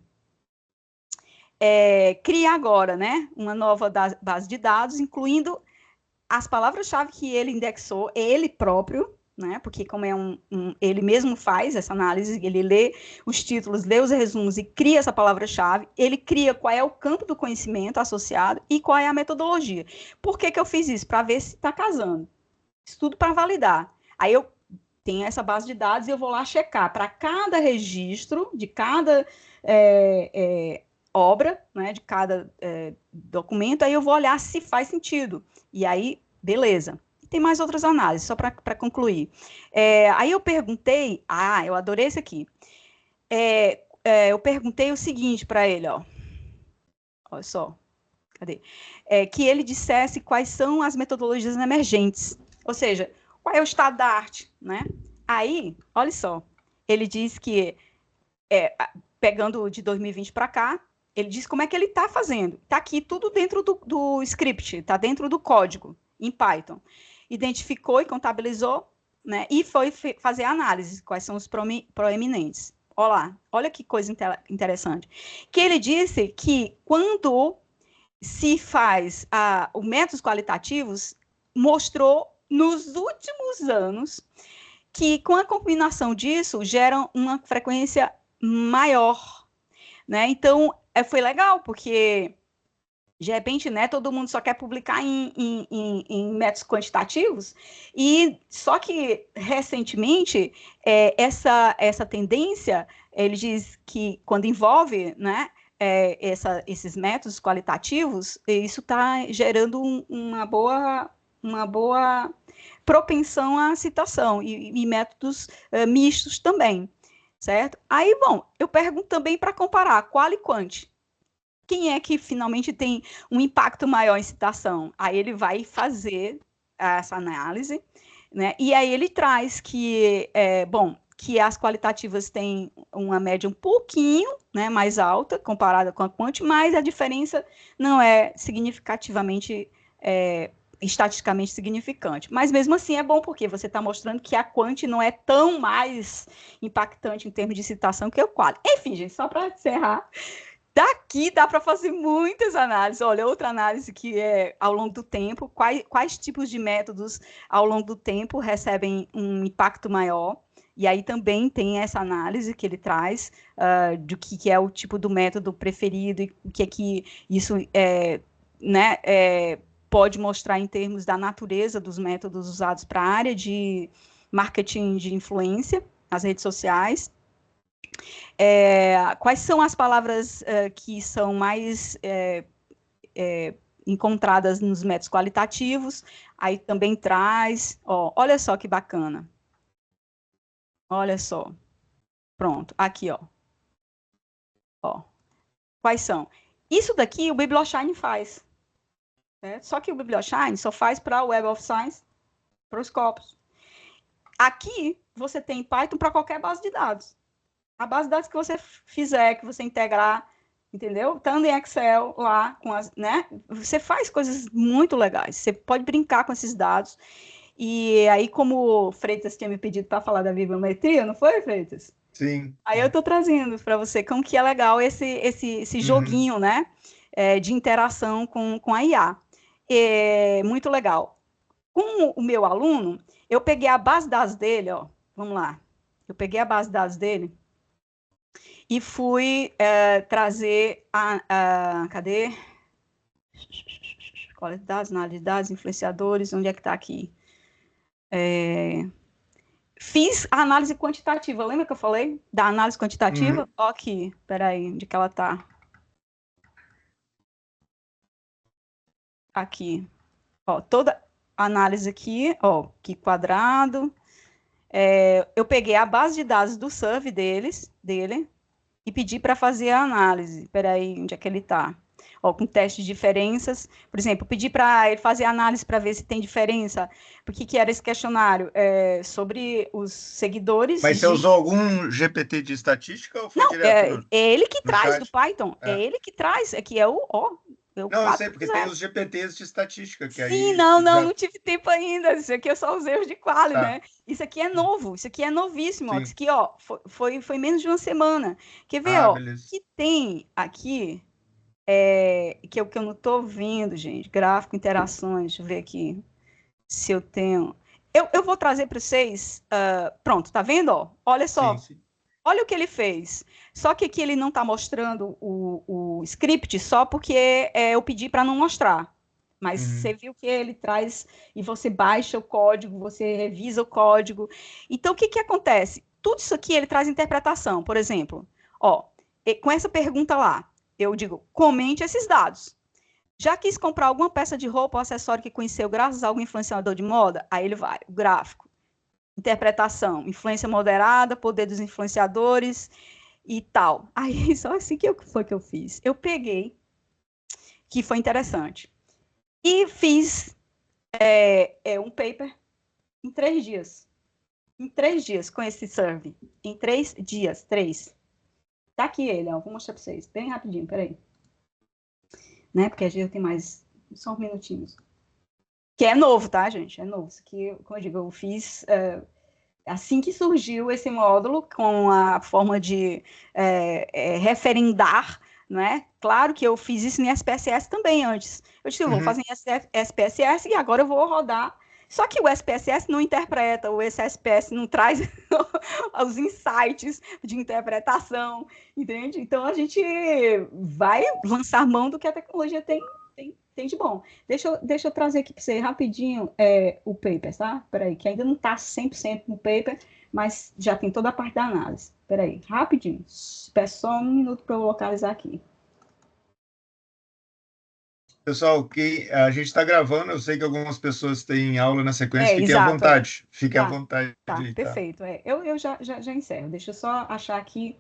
cria agora, né, uma nova base de dados, incluindo as palavras-chave que ele indexou, ele próprio, né, porque como ele mesmo faz essa análise, ele lê os títulos, lê os resumos e cria essa palavra-chave, ele cria qual é o campo do conhecimento associado e qual é a metodologia. Por que eu fiz isso? Para ver se está casando. Isso tudo para validar. Aí eu tenho essa base de dados e eu vou lá checar para cada registro de cada obra, né, de cada documento, aí eu vou olhar se faz sentido. E aí, beleza. Tem mais outras análises, só para concluir. Aí eu perguntei, eu adorei esse aqui. Eu perguntei o seguinte para ele, ó. Olha só, cadê? Que ele dissesse quais são as metodologias emergentes. Ou seja, qual é o estado da arte, né? Aí, olha só, ele diz que, pegando de 2020 para cá, ele diz como é que ele está fazendo. Está aqui tudo dentro do script, está dentro do código, em Python. identificou e contabilizou, né? E foi fazer a análise, quais são os proeminentes. Olha que coisa interessante. Que ele disse que quando se faz os métodos qualitativos, mostrou nos últimos anos que com a combinação disso geram uma frequência maior, né? Então, foi legal, porque de repente, né, todo mundo só quer publicar em métodos quantitativos, e só que recentemente essa tendência, ele diz que quando envolve, né, esses métodos qualitativos, isso está gerando uma boa propensão à citação e métodos mistos também, certo? Aí, bom, eu pergunto também para comparar qual e quant. Quem é que finalmente tem um impacto maior em citação? Aí ele vai fazer essa análise, né? E aí ele traz que, que as qualitativas têm uma média um pouquinho, né, mais alta comparada com a quant, mas a diferença não é significativamente, estatisticamente significante. Mas mesmo assim é bom, porque você está mostrando que a quant não é tão mais impactante em termos de citação que o qual. Enfim, gente, só para encerrar, daqui dá para fazer muitas análises. Olha, outra análise que é ao longo do tempo, quais tipos de métodos ao longo do tempo recebem um impacto maior. E aí também tem essa análise que ele traz do que é o tipo do método preferido e o que é que isso pode mostrar em termos da natureza dos métodos usados para a área de marketing de influência nas redes sociais. Quais são as palavras que são mais encontradas nos métodos qualitativos? Aí também traz, olha só que bacana. Olha só. Pronto, aqui, ó. Quais são? Isso daqui o Biblioshine faz. Certo? Só que o Biblioshine só faz para o Web of Science, para os Scopus. Aqui, você tem Python para qualquer base de dados. A base de dados que você fizer, que você integrar, entendeu? Estando em Excel lá, né? Você faz coisas muito legais. Você pode brincar com esses dados. E aí, como o Freitas tinha me pedido para falar da bibliometria, não foi, Freitas? Sim. Aí eu estou trazendo para você como que é legal esse joguinho, né? De interação com a IA. Muito legal. Com o meu aluno, eu peguei a base de dados dele, ó. Vamos lá. Eu peguei a base de dados dele e fui trazer cadê? Coleta de dados, análise de dados, influenciadores, onde é que está aqui? Fiz a análise quantitativa, lembra que eu falei da análise quantitativa? Ó aqui, peraí, onde que ela está? Aqui, ó, toda a análise aqui, ó, que quadrado. Eu peguei a base de dados do survey dele, e pedi para fazer a análise. Espera aí, onde é que ele está? Com teste de diferenças. Por exemplo, pedi para ele fazer a análise para ver se tem diferença. Por que era esse questionário? Sobre os seguidores. Mas você usou algum GPT de estatística ou foi Não, direto é ele que traz chat? do Python. É ele que traz. Aqui é o Não, eu sei, porque tem os GPTs de estatística. Que Sim, aí não tive tempo ainda. Isso aqui é só os erros de quali, né? Isso aqui é novo, isso aqui é novíssimo. Ó. Isso aqui, ó, foi menos de uma semana. Quer ver, ó? Beleza. Que tem aqui, que eu não estou vendo, gente. Gráfico, interações, deixa eu ver aqui se eu tenho. Eu vou trazer para vocês. Pronto, tá vendo? Ó? Olha só. Sim. Olha o que ele fez. Só que aqui ele não está mostrando o script só porque eu pedi para não mostrar. Mas você viu que ele traz e você baixa o código, você revisa o código. Então, o que acontece? Tudo isso aqui ele traz interpretação. Por exemplo, com essa pergunta lá, eu digo, comente esses dados. Já quis comprar alguma peça de roupa ou acessório que conheceu graças a algum influenciador de moda? Aí ele vai, o gráfico. Interpretação, influência moderada, poder dos influenciadores e tal. Aí, só assim que foi que eu fiz. Eu peguei, que foi interessante, e fiz um paper em 3 dias. Em 3 dias, com esse survey. Em 3 dias, 3. Tá aqui ele, ó. Vou mostrar para vocês, bem rapidinho, peraí. Né? Porque a gente tem mais, só uns minutinhos. Que é novo, tá, gente? É novo. Isso aqui, como eu digo, eu fiz assim que surgiu esse módulo, com a forma de referendar, não é? Claro que eu fiz isso em SPSS também antes. Eu disse, eu vou fazer em SPSS e agora eu vou rodar. Só que o SPSS não interpreta, o SSPS não traz os insights de interpretação, entende? Então, a gente vai lançar mão do que a tecnologia tem de bom. Deixa eu trazer aqui para você rapidinho o paper, tá? Peraí, que ainda não está 100% no paper, mas já tem toda a parte da análise. Peraí, rapidinho. Espera só um minuto para eu localizar aqui. Pessoal, que a gente está gravando, eu sei que algumas pessoas têm aula na sequência, fiquem exato, à vontade. Fiquem à vontade. Tá, perfeito. Eu já encerro. Deixa eu só achar aqui,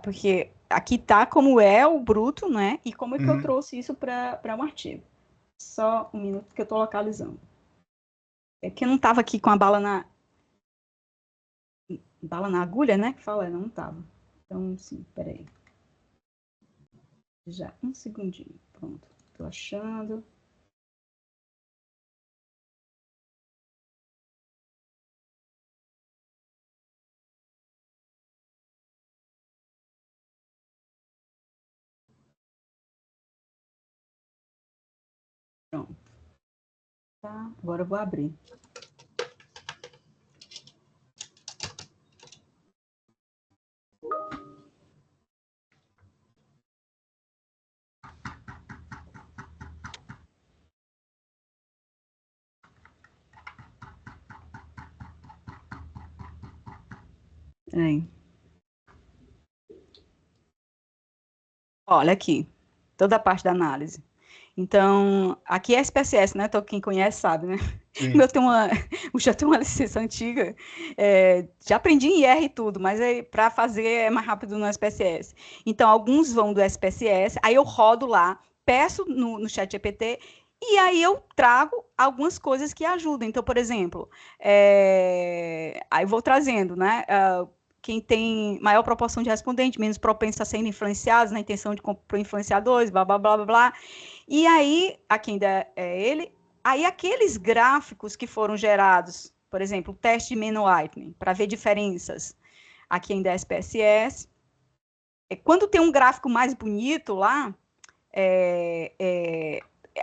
porque aqui tá como é o bruto, né? E como é que eu trouxe isso para um artigo. Só um minuto que eu estou localizando. É que eu não estava aqui com a bala na agulha, né? Que fala, não estava. Então, sim, peraí. Já, um segundinho. Pronto, estou achando. Pronto. Tá, agora eu vou abrir. Olha aqui, toda a parte da análise. Então, aqui é SPSS, né? Então, quem conhece sabe, né? Eu já tenho uma licença antiga, já aprendi em IR e tudo, mas para fazer é mais rápido no SPSS. Então, alguns vão do SPSS, aí eu rodo lá, peço no ChatGPT, e aí eu trago algumas coisas que ajudam. Então, por exemplo, aí vou trazendo, né? Quem tem maior proporção de respondente, menos propenso a serem influenciados, na intenção de comprar influenciadores, blá, blá, blá, blá, blá. E aí, aqui ainda é ele, aí aqueles gráficos que foram gerados, por exemplo, o teste de Mann-Whitney, para ver diferenças, aqui ainda é SPSS. Quando tem um gráfico mais bonito lá,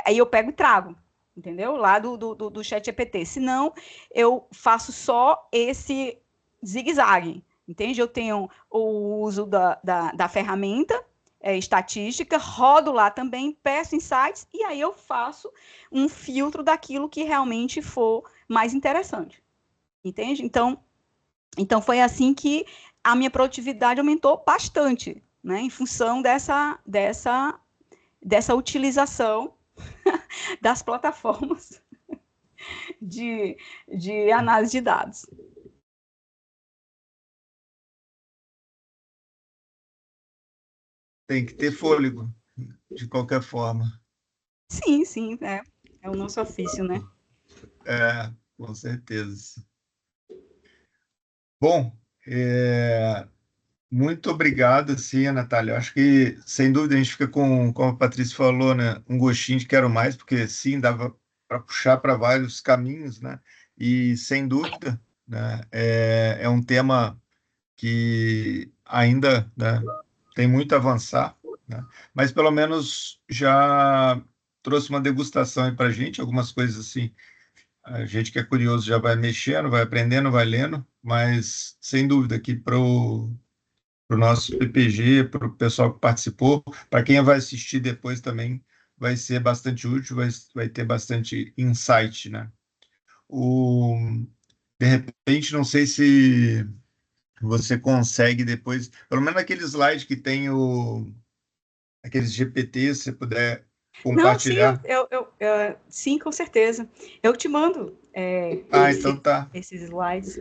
aí eu pego e trago, entendeu? Lá do ChatGPT. Senão, eu faço só esse zigue-zague. Entende? Eu tenho o uso da ferramenta estatística, rodo lá também, peço insights, e aí eu faço um filtro daquilo que realmente for mais interessante. Entende? Então foi assim que a minha produtividade aumentou bastante, né? Em função dessa utilização das plataformas de análise de dados. Tem que ter fôlego, de qualquer forma. Sim, é o nosso ofício, né? Com certeza. Bom, muito obrigado, sim, Natália. Acho que, sem dúvida, a gente fica com, como a Patrícia falou, né, um gostinho de quero mais, porque, sim, dava para puxar para vários caminhos, né? E, sem dúvida, né, é um tema que ainda, né, tem muito a avançar, né? Mas, pelo menos, já trouxe uma degustação para a gente, algumas coisas assim. A gente que é curioso já vai mexendo, vai aprendendo, vai lendo, mas, sem dúvida, aqui para o nosso PPG, para o pessoal que participou, para quem vai assistir depois também vai ser bastante útil, vai ter bastante insight, né? De repente, não sei se você consegue depois, pelo menos aquele slide que tem aqueles GPT, se você puder Não, sim, compartilhar. sim, com certeza. Eu te mando Então tá. esses slides.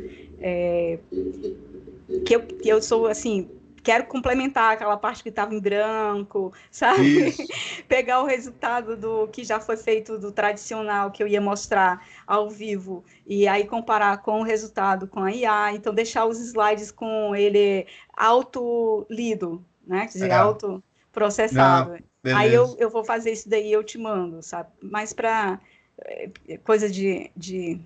Que eu sou assim, quero complementar aquela parte que estava em branco, sabe? Isso. Pegar o resultado do que já foi feito do tradicional que eu ia mostrar ao vivo e aí comparar com o resultado com a IA, então deixar os slides com ele auto-lido, né? Quer dizer, auto-processado. Não, Aí beleza. eu vou fazer isso daí, eu te mando, sabe? Mas para coisa de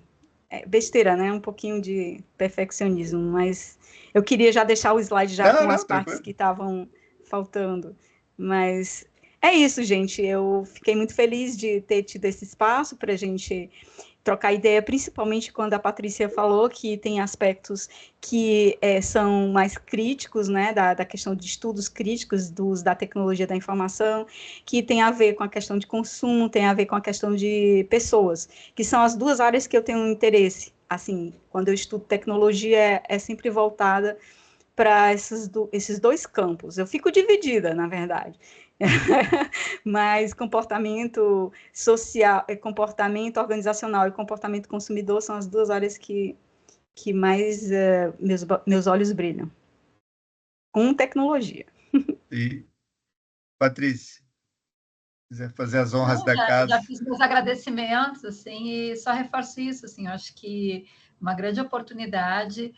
besteira, né? Um pouquinho de perfeccionismo, mas eu queria já deixar o slide já com as partes que estavam faltando. Mas é isso, gente. Eu fiquei muito feliz de ter tido esse espaço para a gente trocar ideia, principalmente quando a Patrícia falou que tem aspectos que são mais críticos, né, da questão de estudos críticos da tecnologia da informação, que tem a ver com a questão de consumo, tem a ver com a questão de pessoas, que são as duas áreas que eu tenho interesse. Assim, quando eu estudo tecnologia, é sempre voltada para esses dois campos. Eu fico dividida, na verdade. Mas comportamento social, comportamento organizacional e comportamento consumidor são as duas áreas que mais meus olhos brilham. Com tecnologia. E, Patrícia, quiser fazer as honras da casa. Já fiz meus agradecimentos, assim, e só reforço isso, assim, eu acho que uma grande oportunidade,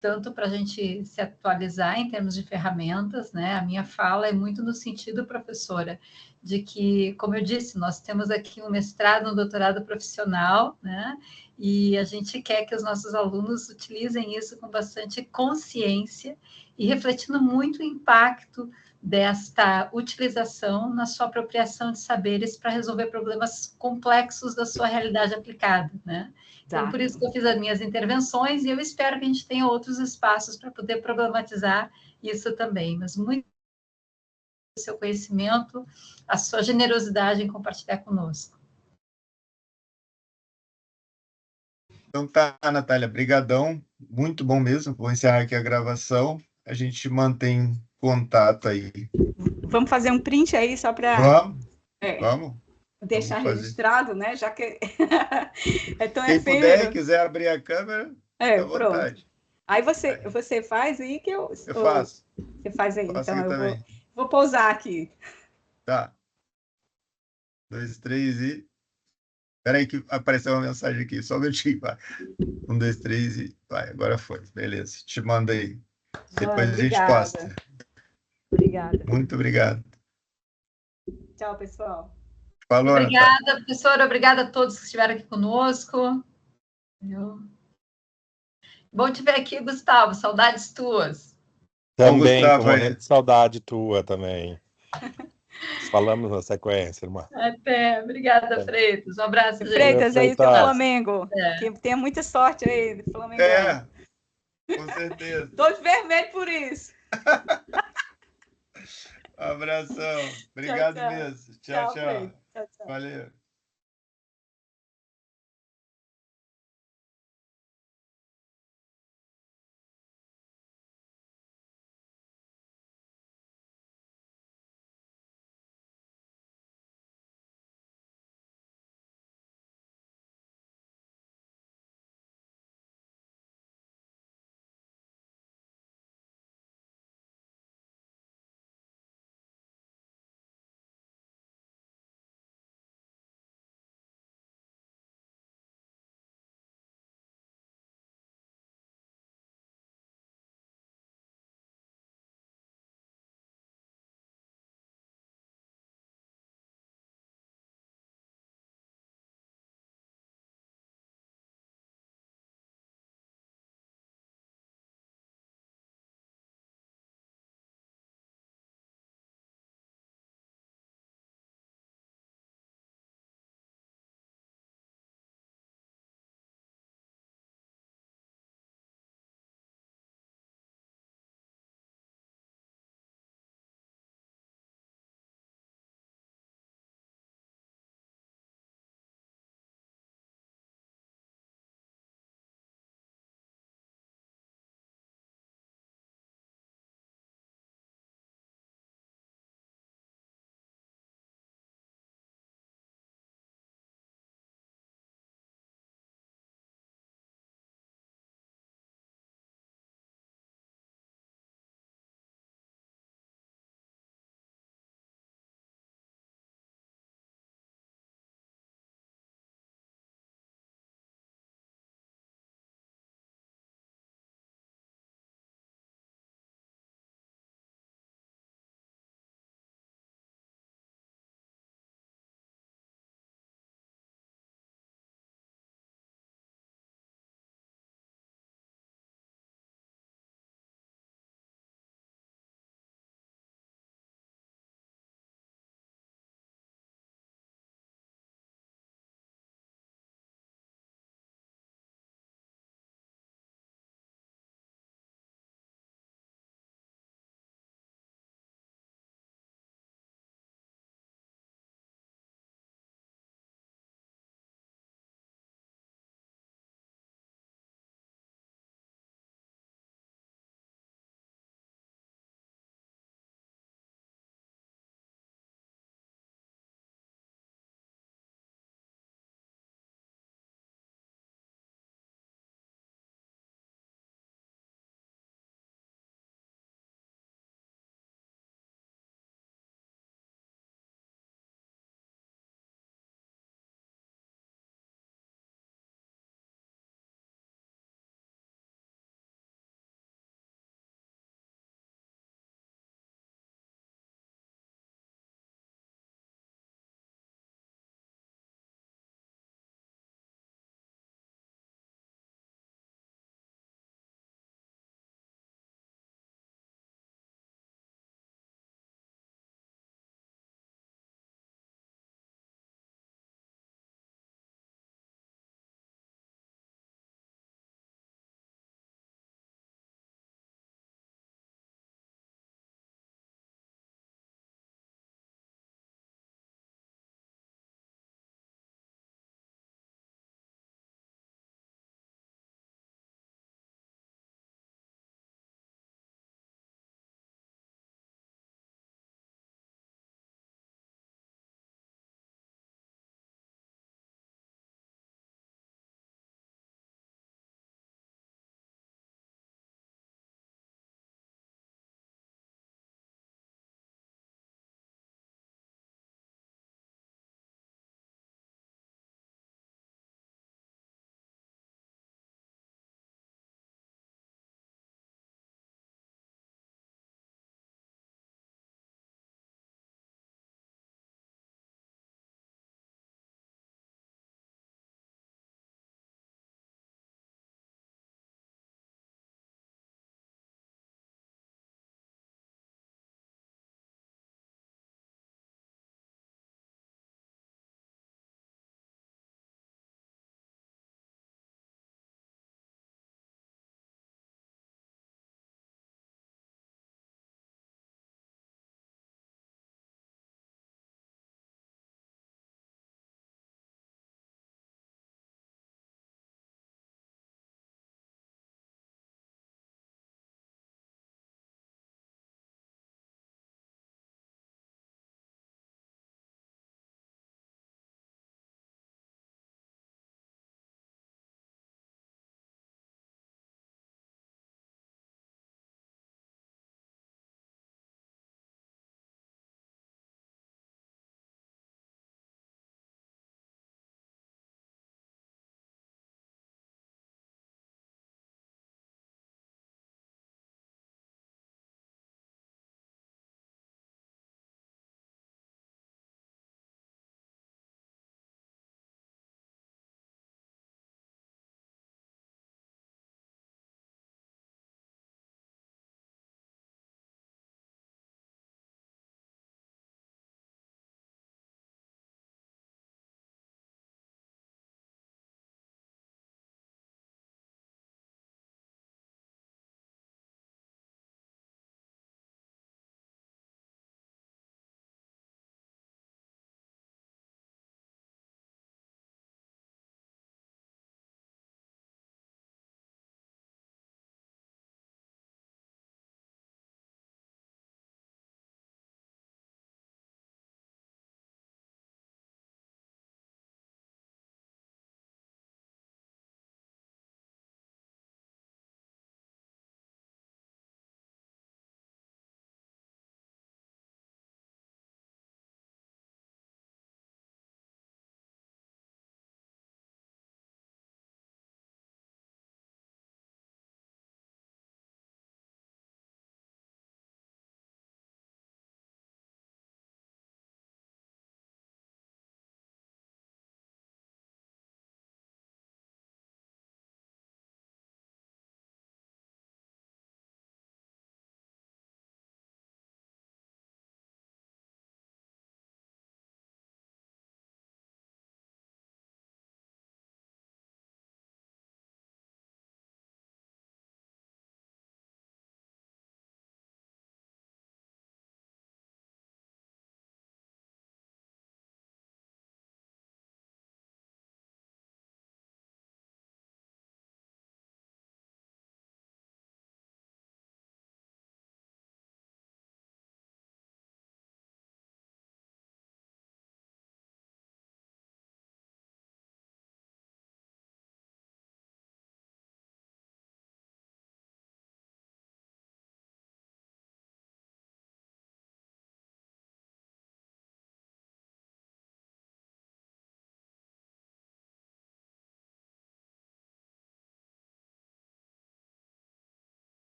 tanto para a gente se atualizar em termos de ferramentas, né? A minha fala é muito no sentido, professora, de que, como eu disse, nós temos aqui um mestrado, um doutorado profissional, né? E a gente quer que os nossos alunos utilizem isso com bastante consciência e refletindo muito o impacto desta utilização na sua apropriação de saberes para resolver problemas complexos da sua realidade aplicada, né? Então, por isso que eu fiz as minhas intervenções e eu espero que a gente tenha outros espaços para poder problematizar isso também. Mas muito o seu conhecimento, a sua generosidade em compartilhar conosco. Então tá, Natália, brigadão, muito bom mesmo. Vou encerrar aqui a gravação. A gente mantém contato aí. Vamos fazer um print aí só para... Vamos. Deixar registrado, né? Já que é tão Quem efêmero. puder e quiser abrir a câmera, à vontade. Aí você faz aí que eu faço. Você faz aí. Faço então eu também. vou pousar aqui. Tá. 2, 3 e... Espera aí que apareceu uma mensagem aqui, só um minutinho. 1, 2, 3 e... Vai, agora foi. Beleza, te manda aí. Depois a gente posta. Obrigada. Muito obrigado. Tchau, pessoal. Falou, obrigada, Natália. professora. Obrigada a todos que estiveram aqui conosco. Bom te ver aqui, Gustavo. Saudades tuas. Também, Gustavo, tô morrendo de saudade tua também. Falamos na sequência, irmã. Até. Obrigada, Freitas. Um abraço, gente. Freitas, aí do Flamengo. Que tenha muita sorte aí do Flamengo. Com certeza. Tô de vermelho por isso. Abração. Obrigado mesmo. Tchau. Tchau. Valeu.